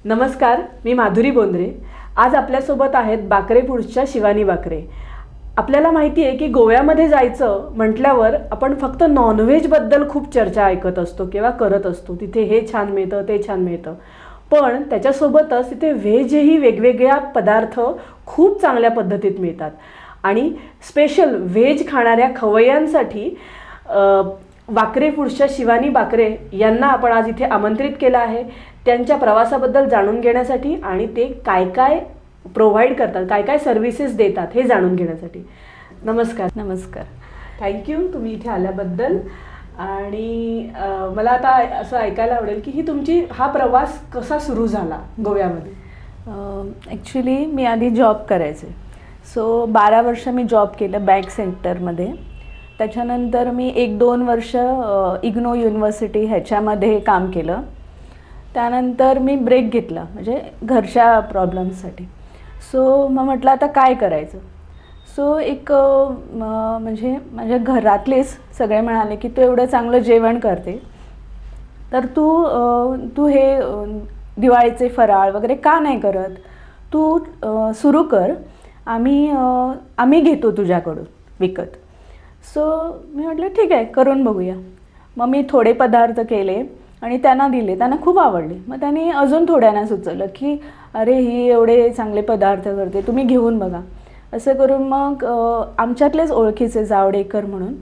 नमस्कार, मी माधुरी बोंद्रे. आज आपल्यासोबत आहेत बाकरे फूड्सच्या शिवानी बाकरे. आपल्याला माहिती आहे की गोव्यामध्ये जायचं म्हटल्यावर आपण फक्त नॉनव्हेजबद्दल खूप चर्चा ऐकत असतो किंवा करत असतो. तिथे हे छान मिळतं, ते छान मिळतं. पण त्याच्यासोबतच तिथे व्हेजही वेगवेगळ्या पदार्थ खूप चांगल्या पद्धतीत मिळतात. आणि स्पेशल व्हेज खाणाऱ्या खवय्यांसाठी बाकरे फूड्सच्या शिवानी बाकरे यांना आपण आज इथे आमंत्रित केलं आहे. त्यांच्या प्रवासाबद्दल जाणून घेण्यासाठी आणि ते काय काय प्रोव्हाइड करतात, काय काय सर्व्हिसेस देतात हे जाणून घेण्यासाठी. नमस्कार. नमस्कार. थँक्यू तुम्ही इथे आल्याबद्दल. आणि मला आता असं ऐकायला आवडेल की हा प्रवास कसा सुरू झाला गोव्यामध्ये. ॲक्च्युली मी आधी जॉब करायचे. सो 12 वर्ष मी जॉब केलं बँक सेक्टरमध्ये. त्याच्यानंतर मी 1-2 वर्ष इग्नो युनिव्हर्सिटी ह्याच्यामध्ये काम केलं. त्यानंतर मी ब्रेक घेतला म्हणजे घरच्या प्रॉब्लेम्ससाठी. सो मग म्हटलं आता काय करायचं. सो एक म्हणजे माझ्या घरातलेच सगळे म्हणाले की तू एवढं चांगलं जेवण करते तर तू हे दिवाळीचे फराळ वगैरे का नाही करत, तू सुरू कर, आम्ही घेतो तुझ्याकडून विकत. सो मी म्हटलं ठीक आहे करून बघूया. मग मी थोडे पदार्थ केले आणि त्यांना दिले. त्यांना खूप आवडले. मग त्यांनी अजून थोड्यांना सुचवलं की अरे ही एवढे चांगले पदार्थ करते, तुम्ही घेऊन बघा. असं करून मग आमच्यातलेच ओळखीचे जावडेकर म्हणून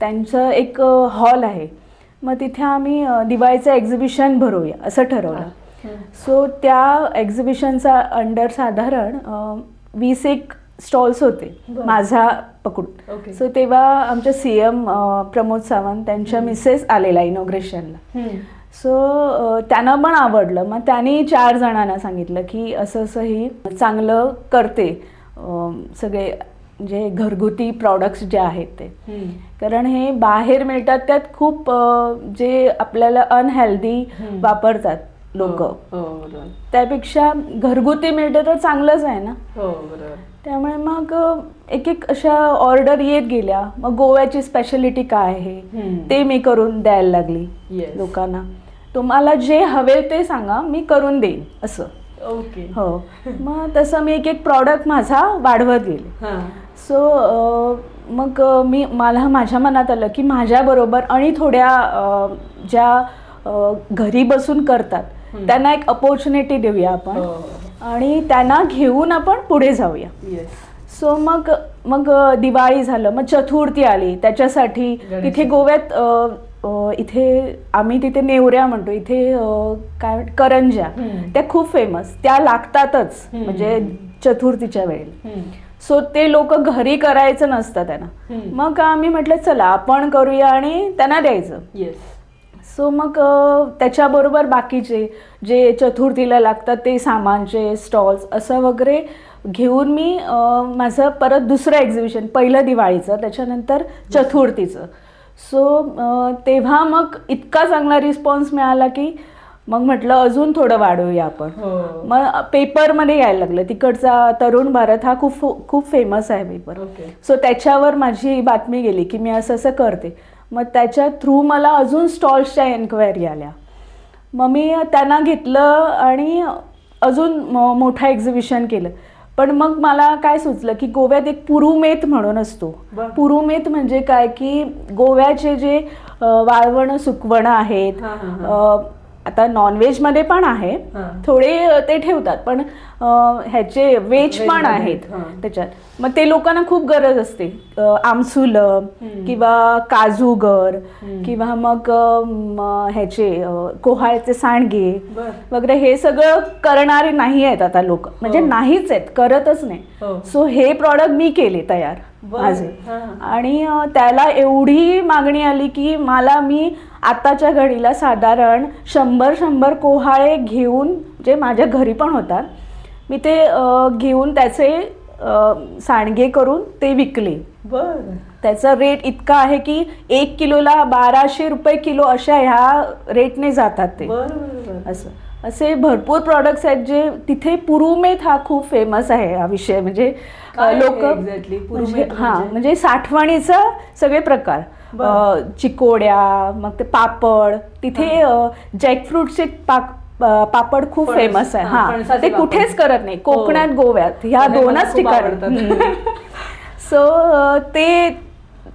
त्यांचं एक हॉल आहे. मग तिथे आम्ही दिवाळीचं एक्झिबिशन भरवूया असं ठरवलं. सो त्या एक्झिबिशनचा अंडर साधारण 20-1 स्टॉल्स होते माझा पकडून. सो तेव्हा आमचे CM प्रमोद सावंत त्यांच्या मिसेस आलेला इनॉग्रेशनला. सो त्यांना पण आवडलं. मग त्यांनी 4 जणांना सांगितलं की असं असं ही चांगलं करते सगळे जे घरगुती प्रॉडक्ट्स जे आहेत ते. कारण हे बाहेर मिळतात त्यात खूप जे आपल्याला अनहेल्दी वापरतात लोक. त्यापेक्षा घरगुती मिळतं तर चांगलंच आहे ना. त्यामुळे मग एक अशा ऑर्डर येत गेल्या. मग गोव्याची स्पेशालिटी काय आहे ते मी करून द्यायला लागली लोकांना. तुम्हाला जे हवे ते सांगा, मी करून देईन असं. ओके. हो. मग तसं मी एक प्रॉडक्ट माझा वाढवत गेले. सो मग मला माझ्या मनात आलं की माझ्याबरोबर आणि थोड्या ज्या घरी बसून करतात त्यांना एक अपॉर्च्युनिटी देऊया आपण आणि त्यांना घेऊन आपण पुढे जाऊया. सो मग दिवाळी झालं, मग चतुर्थी आली. त्याच्यासाठी तिथे गोव्यात आम्ही तिथे नेवऱ्या म्हणतो, इथे काय करंज्या, त्या खूप फेमस, त्या लागतातच म्हणजे चतुर्थीच्या वेळेला. सो ते लोक घरी करायचं नसतं त्यांना. मग आम्ही म्हटलं चला आपण करूया आणि त्यांना द्यायचं. सो मग त्याच्याबरोबर बाकीचे जे चतुर्थीला लागतात ते सामानचे स्टॉल्स असं वगैरे घेऊन मी माझं परत दुसरं एक्झिबिशन, पहिलं दिवाळीचं, त्याच्यानंतर चतुर्थीचं. सो तेव्हा मग इतका चांगला रिस्पॉन्स मिळाला की मग म्हटलं अजून थोडं वाढवूया आपण. मग पेपरमध्ये यायला लागलं. तिकडचा तरुण भारत हा खूप फेमस आहे पेपर. सो त्याच्यावर माझी बातमी गेली की मी असं असं करते. मग त्याच्या थ्रू मला अजून स्टॉल्सच्या एन्क्वायरी आल्या. मग मी त्यांना घेतलं आणि अजून मोठं एक्झिबिशन केलं. पण मग मला काय सुचलं की गोव्यात एक पुरुमेत म्हणून असतो. पुरुमेत म्हणजे काय की गोव्याचे जे वाळवणं सुकवणं आहेत, आता नॉनव्हेजमध्ये पण आहे थोडे ते ठेवतात, पण ह्याचे व्हेज पण आहेत त्याच्यात. मग ते लोकांना खूप गरज असते. आमसुलं किंवा काजूगर किंवा मग ह्याचे कोहाळचे सांडगे वगैरे हे सगळं करणारे नाही आहेत आता लोक, म्हणजे नाहीच आहेत, करतच नाही. सो हे प्रॉडक्ट मी केले तयार माझे. आणि त्याला एवढी मागणी आली की मी आताच्या घडीला साधारण 100 कोहाळे घेऊन, जे माझ्या घरी पण होतात, मी ते घेऊन त्याचे सांडगे करून ते विकले. त्याचा रेट इतका आहे की 1 किलोला 1200 रुपये किलो अशा ह्या रेटने जातात ते. असे भरपूर प्रॉडक्ट्स आहेत जे तिथे. पुरुमेत हा खूप फेमस आहे हा विषय. म्हणजे लोक म्हणजे साठवणीचा सगळे प्रकार, चिकोड्या, मग ते पापड, तिथे जॅकफ्रूटचे पापड खूप फेमस आहे. हा, फणसाचे ते पापड. कुठेच करत नाही, कोकणात गोव्यात ह्या मला दोनच खूप ठिकाणी. आवडतात. सो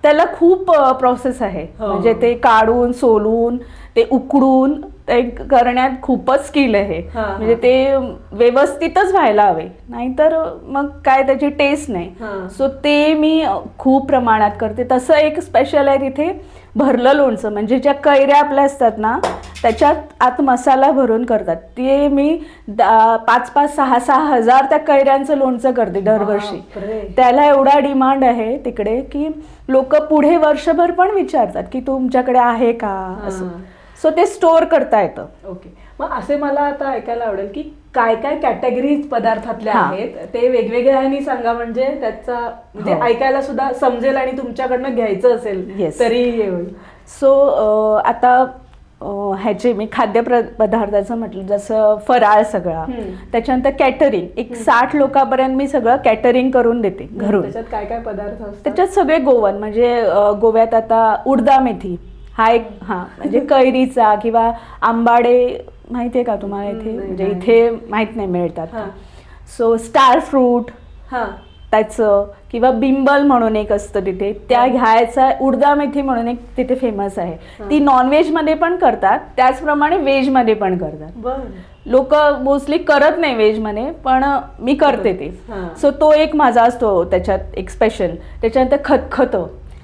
त्याला खूप प्रोसेस आहे. म्हणजे ते काढून सोलून ते उकडून ते करण्यात खूपच स्किल आहे. म्हणजे ते व्यवस्थितच व्हायला हवे, नाहीतर मग काय त्याची टेस्ट नाही. सो ते मी खूप प्रमाणात करते. तसं एक स्पेशल आहे तिथे भरलं लोणचं, म्हणजे ज्या कैऱ्या आपल्या असतात ना त्याच्यात आत मसाला भरून करतात. ते मी 5,000, 6,000 हजार त्या कैऱ्यांचं लोणचं करते दरवर्षी. त्याला एवढा डिमांड आहे तिकडे की लोक पुढे वर्षभर पण विचारतात की तुमच्याकडे आहे का असं. सो ते स्टोअर करता येतं. ओके. मग असे मला आता ऐकायला आवडेल की काय काय कॅटेगरीज पदार्थातल्या आहेत ते वेगवेगळ्यानी सांगा, म्हणजे त्याचा म्हणजे ऐकायला सुद्धा समजेल आणि तुमच्याकडनं घ्यायचं असेल तरी हे होईल. सो आता ह्याचे मी खाद्य पदार्थाचं म्हटलं जसं फराळ सगळा, त्याच्यानंतर कॅटरिंग एक 60 लोकांपर्यंत मी सगळं कॅटरिंग करून देते घरून. त्याच्यात काय काय पदार्थ असतात? त्याच्यात सगळे गोवन, म्हणजे गोव्यात आता उडदा मेथी हा एक, म्हणजे कैरीचा किंवा आंबाडे माहितीये का तुम्हाला इथे? म्हणजे इथे माहित नाही मिळतात. सो स्टार फ्रूट त्याचं, किंवा बिंबल म्हणून एक असतं तिथे, त्या घ्यायचा. उडदा मेथी म्हणून एक तिथे फेमस आहे. ती नॉनव्हेज मध्ये पण करतात, त्याचप्रमाणे व्हेज मध्ये पण करतात. लोक मोस्टली करत नाही व्हेज मध्ये, पण मी करते ते. सो तो एक माझा असतो त्याच्यात एक स्पेशल. त्याच्यानंतर खतखत,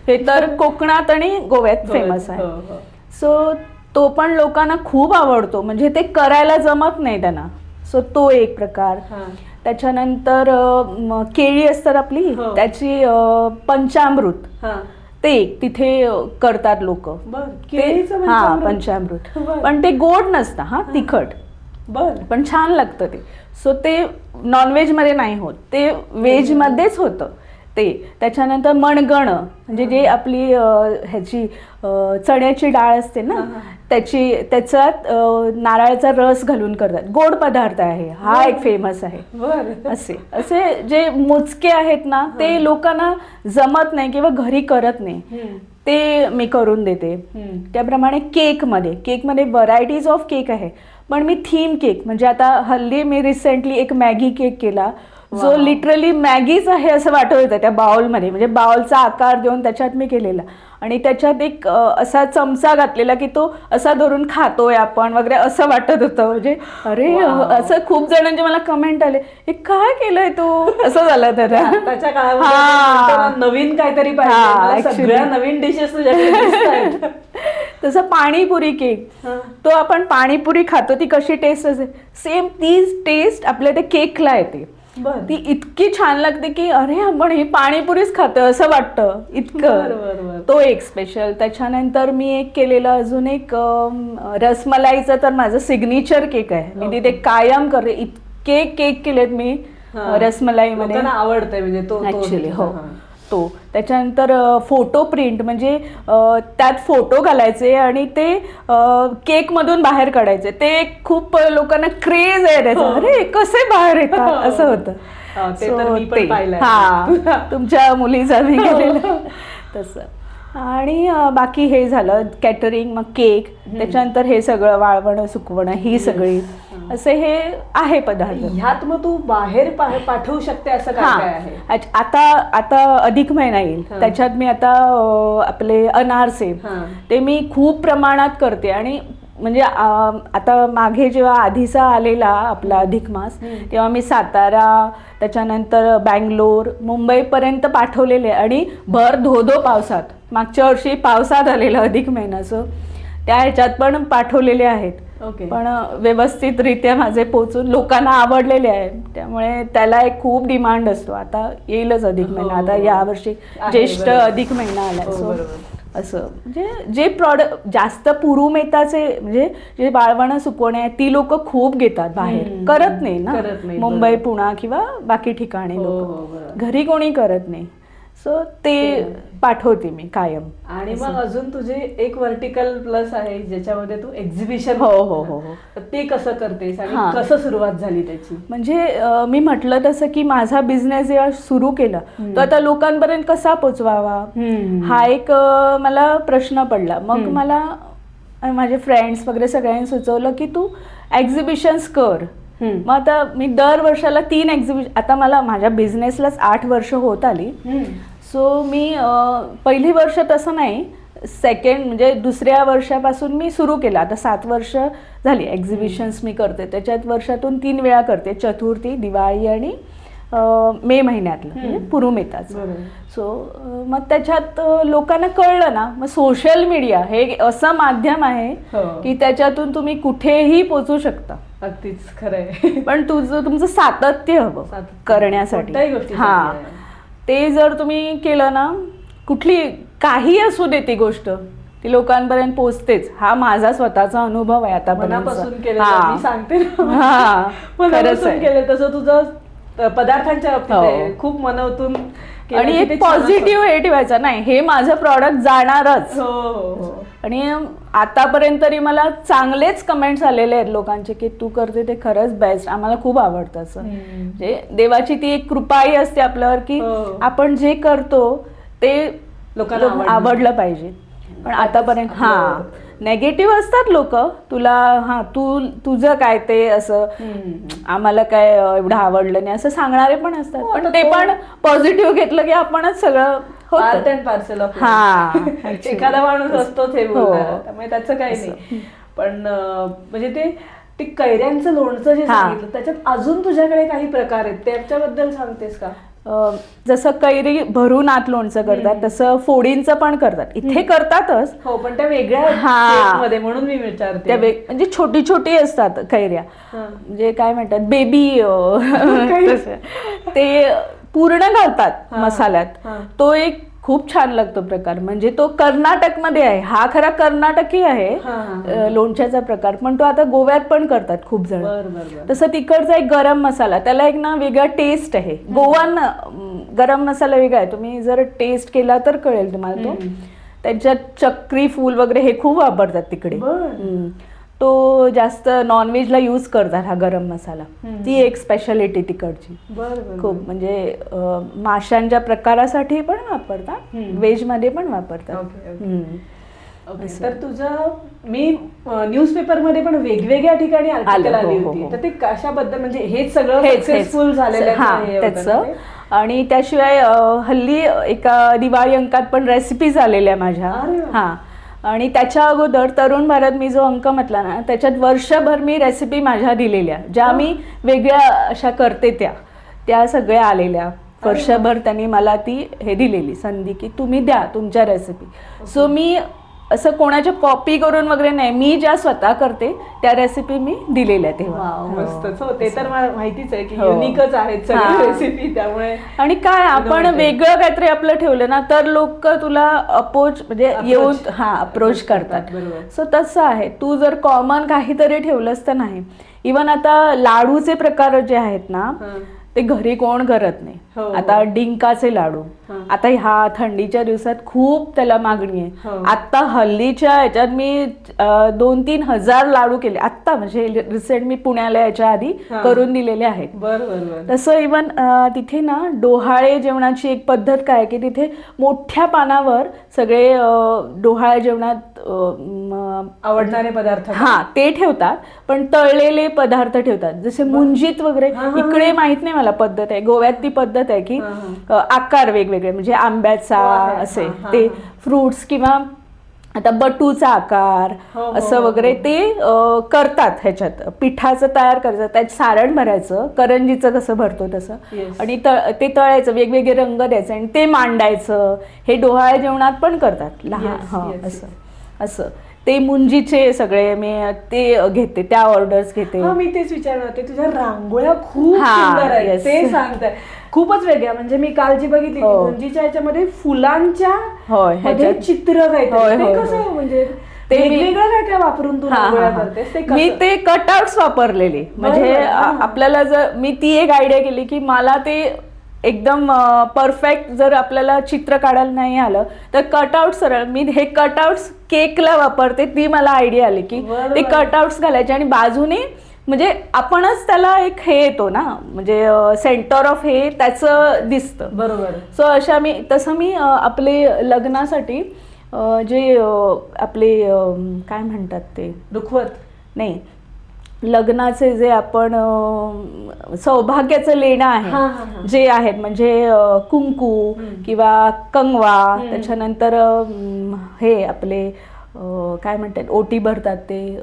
हे तर कोकणात आणि गोव्यात फेमस आहे. सो तो पण लोकांना खूप आवडतो, म्हणजे ते करायला जमत नाही त्यांना. सो तो एक प्रकार. त्याच्यानंतर केळी असतात आपली, त्याची पंचामृत, ते एक तिथे करतात लोक. पंचामृत, पण ते गोड नसतं, तिखट, पण छान लागतं ते. सो ते नॉनव्हेज मध्ये नाही होत, ते व्हेज मध्येच होतं ते. त्याच्यानंतर मणगण, म्हणजे जे आपली ह्याची चण्याची डाळ असते ना, त्याच्यात नारळाचा रस घालून करतात. गोड पदार्थ आहे हा, एक फेमस आहे. असे जे मोजके आहेत ना, ते लोकांना जमत नाही किंवा घरी करत नाही, ते मी करून देते. त्याप्रमाणे केकमध्ये व्हरायटीज ऑफ केक आहे, पण मी थीम केक, म्हणजे आता हल्ली मी रिसेंटली एक मॅगी केक केला, जो लिटरली मॅगीच आहे असं वाटत होतं त्या बाउलमध्ये. म्हणजे बाउलचा आकार देऊन त्याच्यात मी केलेला, आणि त्याच्यात एक असा चमचा घातलेला की तो असा धरून खातोय आपण वगैरे असं वाटत होतं. म्हणजे अरे असं खूप जणांचे मला कमेंट आले, हे काय केलंय तू, असं झालं. त्याच्या काळात नवीन काहीतरी पाहिजे, नवीन डिशेस तुझ्याकडे. तसं पाणीपुरी केक, तो आपण पाणीपुरी खातो ती कशी टेस्ट असते, सेम तीच टेस्ट आपल्या त्या केकला येते. ती इतकी छान लागते की अरे आपण ही पाणीपुरीच खातोय असं वाटतं इतकं. तो एक स्पेशल. त्याच्यानंतर मी एक केलेलं अजून एक रसमलाईचं, तर माझं सिग्नेचर केक आहे, मी तिथे कायम करते. इतके केक केलेत मी रसमलाई मध्ये, आवडतंय म्हणजे तो ऍक्च्युली. हो, तो. त्याच्यानंतर फोटो प्रिंट, म्हणजे त्यात फोटो घालायचे आणि ते केक मधून बाहेर काढायचे. ते खूप लोकांना क्रेज आहे त्याचा. अरे कसे बाहेर येतात असं होतं. तुमच्या मुलीचा मी केलेलं तसं. आणि बाकी हे झालं कॅटरिंग, मग केक, त्याच्यानंतर हे सगळं वाळवणं सुकवणं, ही सगळी असे हे आहे पदार्थ. ह्यात मग तू बाहेर पाठवू शकते असं काय आहे? आता अधिक महिना येईल, त्याच्यात मी आता आपले अनारसे ते मी खूप प्रमाणात करते. आणि म्हणजे आता मागे जेव्हा आधीचा आलेला आपला अधिक मास, तेव्हा मी सातारा, त्याच्यानंतर बँगलोर, मुंबईपर्यंत पाठवलेले, आणि भर धोधो पावसात, मागच्या वर्षी पावसात आलेलं अधिक महिन्याचं, त्या ह्याच्यात पण पाठवलेले आहेत. पण व्यवस्थितरित्या माझे पोचून लोकांना आवडलेले आहे, त्यामुळे त्याला एक खूप डिमांड असतो. आता येईलच अधिक महिना, आता यावर्षी ज्येष्ठ अधिक महिना आलाय. सो असं म्हणजे जे प्रॉडक्ट जास्त पुरुमेताचे, म्हणजे जे वाळवणं सुकवणे आहेत, ती लोक खूप घेतात बाहेर, करत नाही ना, मुंबई, पुणा किंवा बाकी ठिकाणी लोक घरी कोणी करत नाही. सो ते पाठवते मी कायम. आणि मग अजून तुझे एक व्हर्टिकल प्लस आहे ज्याच्यामध्ये तू एक्झिबिशन, हो, ते कसं करतेस आणि कसं सुरुवात झाली त्याची? म्हणजे मी म्हटलं तसं की माझा बिझनेस जेव्हा सुरू केला, तो आता लोकांपर्यंत कसा पोचवावा, हा एक मला प्रश्न पडला. मग मला आणि माझे फ्रेंड्स वगैरे सगळ्यांनी सुचवलं की तू एक्झिबिशन्स कर. मग आता मी दर वर्षाला 3 एक्झिबिशन, आता मला माझ्या बिझनेसलाच 8 वर्ष होत आली. सो मी पहिली वर्ष तसं नाही, सेकंड म्हणजे दुसऱ्या वर्षापासून मी सुरू केलं. आता 7 वर्ष झाली एक्झिबिशन्स मी करते. त्याच्यात वर्षातून 3 वेळा करते, चतुर्थी, दिवाळी आणि मे महिन्यातलं म्हणजे पुरुमेताचं. सो मग त्याच्यात लोकांना कळलं ना, मग सोशल मीडिया हे असं माध्यम आहे की त्याच्यातून तुम्ही कुठेही पोचू शकता. अगदीच खरंय. पण तुमचं सातत्य हवं करण्यासाठी. हा, ते जर तुम्ही केलं ना, कुठली काही असू दे ती गोष्ट, ती लोकांपर्यंत पोचतेच. हा माझा स्वतःचा अनुभव आहे आतापर्यंत. मी सांगते मनापासून केलं तसं तुझं पदार्थांच्या बाबतीत आहे, खूप मनातून. आणि एक पॉझिटिव्ह हे ठेवायचं, नाही हे माझं प्रॉडक्ट जाणारच. आणि आतापर्यंत तरी मला चांगलेच कमेंट्स आलेले आहेत लोकांचे की तू करते ते खरंच बेस्ट, आम्हाला खूप आवडतं. असं म्हणजे देवाची ती एक कृपाही असते आपल्यावर की आपण जे करतो ते लोकांना आवडलं पाहिजे. पण आतापर्यंत नेगेटिव्ह असतात लोक, तुला तुझं काय ते असं, आम्हाला काय एवढं आवडलं नाही असं सांगणारे पण असतात. पण ते पण पॉझिटिव्ह घेतलं की आपणच सगळं पार्ट अँड पार्सल. एखादा माणूस असतोच हे बोलणार, त्यामुळे त्याचं काही नाही. पण म्हणजे ते कैऱ्यांचं लोणचं जे सांगितलं त्याच्यात अजून तुझ्याकडे काही प्रकार आहेत, त्याच्याबद्दल सांगतेस का? जसं कैरी भरून आत लोणचं करतात तसं फोडींचं पण करतात. इथे करतातच, हो, पण त्या वेगळ्या, म्हणून मी विचारते. म्हणजे छोटी छोटी असतात कैऱ्या, म्हणजे काय म्हणतात बेबी, ते पूर्ण घालतात मसाल्यात. तो एक खूप छान लागतो प्रकार. म्हणजे तो कर्नाटकमध्ये आहे, हा खरा कर्नाटकी आहे लोणच्याचा प्रकार, पण तो आता गोव्यात पण करतात खूप जण. तसं तिकडचा एक गरम मसाला, त्याला एक ना वेगळा टेस्ट आहे. गोवान गरम मसाला वेगळा आहे, तुम्ही जर टेस्ट केला तर कळेल तुम्हाला. तो त्याच्यात चक्री फूल वगैरे हे खूप वापरतात तिकडे. तो जास्त नॉनव्हेजला यूज करतात हा गरम मसाला. ती एक स्पेशालिटी तिकडची खूप. म्हणजे माशांच्या प्रकारासाठी पण वापरतात, व्हेज मध्ये पण वापरतात. तर तुझं मी न्यूजपेपर मध्ये पण वेगवेगळ्या ठिकाणी आर्टिकल आली होती, तर ते कशाबद्दल, म्हणजे हेच सगळं सक्सेसफुल झालेलं आहे त्याचं. आणि त्याशिवाय हल्ली एका दिवाळी अंकात पण रेसिपीज आलेल्या माझ्या. आणि त्याच्या अगोदर तरुण भारत मी जो अंक म्हटला ना, त्याच्यात वर्षभर मी रेसिपी माझ्या दिलेल्या, ज्या मी वेगळ्या अशा करते त्या सगळ्या आलेल्या. वर्षभर त्यांनी मला ती हे दिलेली संधी की तुम्ही द्या तुमच्या रेसिपी. सो मी असं कोणाच्या कॉपी करून वगैरे नाही, मी ज्या स्वतः करते त्या रेसिपी मी दिलेल्या तेव्हा. मस्तच. हो, ते तर मला माहितीच आहे की युनिकच आहेत सगळ्या रेसिपी. त्यामुळे आणि काय आपण वेगळं काहीतरी आपलं ठेवलं ना तर लोक तुला म्हणजे येऊन अप्रोच करतात. सो तसं आहे, तू जर कॉमन काहीतरी ठेवलंस तर नाही. इवन आता लाडूचे प्रकार जे आहेत ना ते घरी कोण करत नाही. आता डिंकाचे लाडू, आता ह्या थंडीच्या दिवसात खूप त्याला मागणी आहे. आता हल्लीच्या ह्याच्यात मी 2-3 हजार लाडू केले आता, म्हणजे रिसेंट मी पुण्याला याच्या आधी करून दिलेले आहेत. तसं इवन तिथे ना डोहाळे जेवणाची एक पद्धत काय की तिथे मोठ्या पानावर सगळे डोहाळे जेवणात आवडणारे पदार्थ ते ठेवतात, पण तळलेले पदार्थ ठेवतात, जसे मुंजीत वगैरे. इकडे माहित नाही मला पद्धत आहे, गोव्यात ती पद्धत आहे की आकार वेगवेगळे, म्हणजे आंब्याचा असे ते फ्रुट्स किंवा आता बटूचा आकार असं वगैरे ते करतात. ह्याच्यात पिठाचं तयार करायचं, त्यात सारण भरायचं, करंजीचं कसं भरतो तसं, आणि ते तळायचं, वेगवेगळे रंग द्यायचे आणि ते मांडायचं. हे डोहाळे जेवणात पण करतात लहान असं. ते मुंजीचे सगळे मी ते घेते, त्या ऑर्डर्स घेते. मी तेच विचारणार होते, तुझ्या रांगोळ्या खूप सुंदर आहेत ते सांगताय, खूपच वेगळ्या. म्हणजे मी काल जी बघितली मुंजीच्या ह्याच्यामध्ये फुलांच्या चित्र काहीतरी, कसं म्हणजे ते वेगवेगळं काय काय वापरून तू रांगोळ्या करतेस? मी ते कटआउट्स वापरलेले. म्हणजे आपल्याला जर मी ती एक आयडिया केली की मला ते एकदम परफेक्ट जर आपल्याला चित्र काढायला नाही आलं तर कटआउट सरळ, मी हे कटआउट्स केकला वापरते. ती मला आयडिया आली की ते कटआउट्स घालायचे आणि बाजूने म्हणजे आपणच त्याला एक हे येतो ना, म्हणजे सेंटर ऑफ हे त्याचं दिसतं. बरोबर. सो तसं मी आपले लग्नासाठी जे आपले काय म्हणतात ते रुखवत नाही, लग्नाचे जे आपण सौभाग्याचं लेणं हा, हा, हा. आहे जे आहेत म्हणजे कुंकू किंवा कंगवा, त्याच्यानंतर हे आपले काय म्हणतात ओटी भरतात ते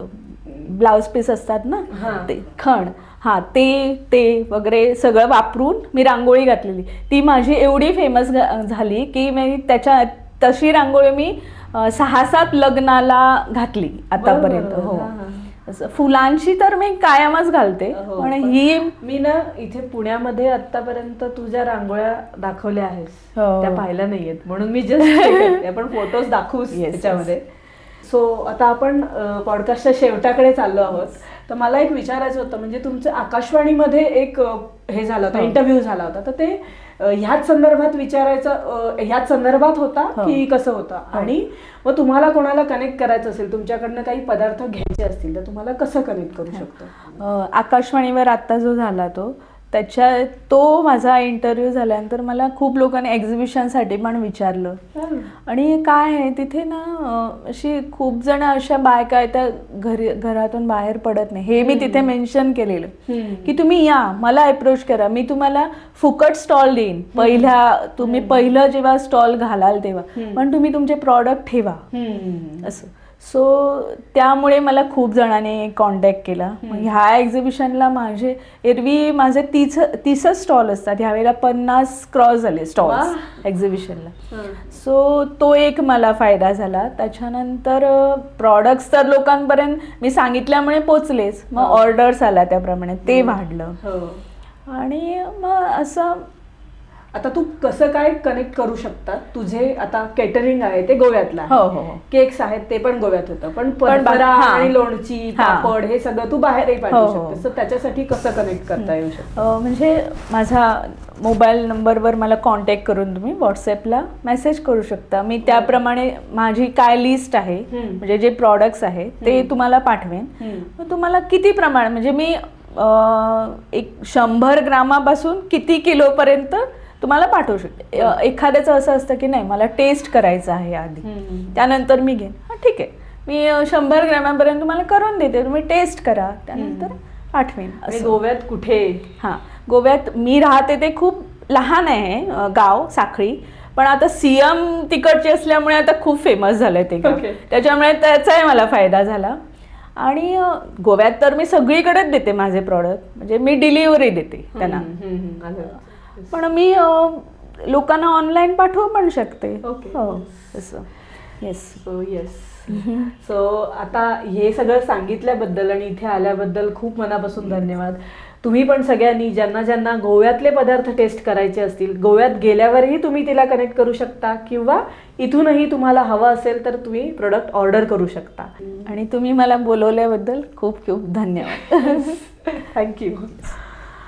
ब्लाउज पीस असतात ना, ते खण, हां ते वगैरे सगळं वापरून मी रांगोळी घातलेली. ती माझी एवढी फेमस झाली की मी तशी रांगोळी मी 6-7 लग्नाला घातली आतापर्यंत. हो, फुलांची तर मी कायमच घालते, पण ही मी ना इथे पुण्यामध्ये आतापर्यंत तुझ्या रांगोळ्या दाखवल्या आहेस, त्या पाहिल्या नाहीयेत, म्हणून मी जस्ट आपण फोटोज दाखवूच त्याच्यामध्ये. सो आता आपण पॉडकास्टच्या शेवटाकडे चाललो आहोत. तर मला एक विचारायचं होतं, म्हणजे तुमचं आकाशवाणीमध्ये एक हे झालं होतं, इंटरव्ह्यू झाला होता, तर ते ह्याच संदर्भात विचारायचं, ह्याच संदर्भात होता की कसं होतं? आणि मग तुम्हाला कोणाला कनेक्ट करायचं असेल, तुमच्याकडनं काही पदार्थ घ्यायचे असतील, तर तुम्हाला कसं कनेक्ट करू शकतो? आकाशवाणीवर आत्ता जो झाला तो माझा इंटरव्ह्यू झाल्यानंतर मला खूप लोकांनी एक्झिबिशनसाठी पण विचारलं. आणि काय आहे तिथे ना, अशी खूप जण अशा बायका आहेत त्या घरातून बाहेर पडत नाही. हे मी तिथे मेन्शन केलेलं की तुम्ही या, मला अप्रोच करा, मी तुम्हाला फुकट स्टॉल देईन. तुम्ही पहिलं जेव्हा स्टॉल घालाल तेव्हा, पण तुम्ही तुमचे प्रॉडक्ट ठेवा असं. सो त्यामुळे मला खूप जणांनी कॉन्टॅक्ट केला. ह्या एक्झिबिशनला एरवी माझे 30 स्टॉल असतात, ह्यावेळेला 50 क्रॉस झाले स्टॉल्स एक्झिबिशनला. सो तो एक मला फायदा झाला. त्याच्यानंतर प्रॉडक्ट्स तर लोकांपर्यंत मी सांगितल्यामुळे पोचलेच, मग ऑर्डर्स आल्या त्याप्रमाणे ते वाढलं. आणि मग असं आता तू कसं काय कनेक्ट करू शकतात? तुझे आता केटरिंग आहे ते गोव्यातलं आहे, हो, केक्स आहेत ते पण गोव्यात होतं, पण परंपरा आणि लोणची पापड हे सगळं तू बाहेरही पाठवू शकतेस. तर त्याच्यासाठी कसं कनेक्ट करता येऊ शकतं? म्हणजे माझा मोबाईल नंबरवर मला कॉन्टॅक्ट करून तुम्ही व्हॉट्सॲपला मेसेज करू शकता. मी त्याप्रमाणे माझी काय लिस्ट आहे, म्हणजे जे प्रॉडक्ट्स आहेत ते तुम्हाला पाठवेन. मग तुम्हाला किती प्रमाण, म्हणजे मी एक 100 ग्रामापासून किती किलोपर्यंत तुम्हाला पाठवू शकते. एखाद्याचं असं असतं की नाही मला टेस्ट करायचं आहे आधी, त्यानंतर मी घेईन. ठीक आहे, मी 100 ग्रॅमापर्यंत तुम्हाला करून देते, तुम्ही टेस्ट करा, त्यानंतर पाठवेन. गोव्यात कुठे? हां, गोव्यात मी राहते ते खूप लहान आहे गाव, साखळी, पण आता CM तिकडचे असल्यामुळे आता खूप फेमस झालंय ते गाव, त्याच्यामुळे त्याचाही मला फायदा झाला. आणि गोव्यात तर मी सगळीकडेच देते माझे प्रॉडक्ट, म्हणजे मी डिलिव्हरी देते त्यांना, पण मी लोकांना ऑनलाईन पाठवू पण शकते. सो आता हे सगळं सांगितल्याबद्दल आणि इथे आल्याबद्दल खूप मनापासून धन्यवाद. तुम्ही पण सगळ्यांनी ज्यांना ज्यांना गोव्यातले पदार्थ टेस्ट करायचे असतील, गोव्यात गेल्यावरही तुम्ही तिला कनेक्ट करू शकता, किंवा इथूनही तुम्हाला हवं असेल तर तुम्ही प्रोडक्ट ऑर्डर करू शकता. आणि तुम्ही मला बोलवल्याबद्दल खूप खूप धन्यवाद. थँक्यू.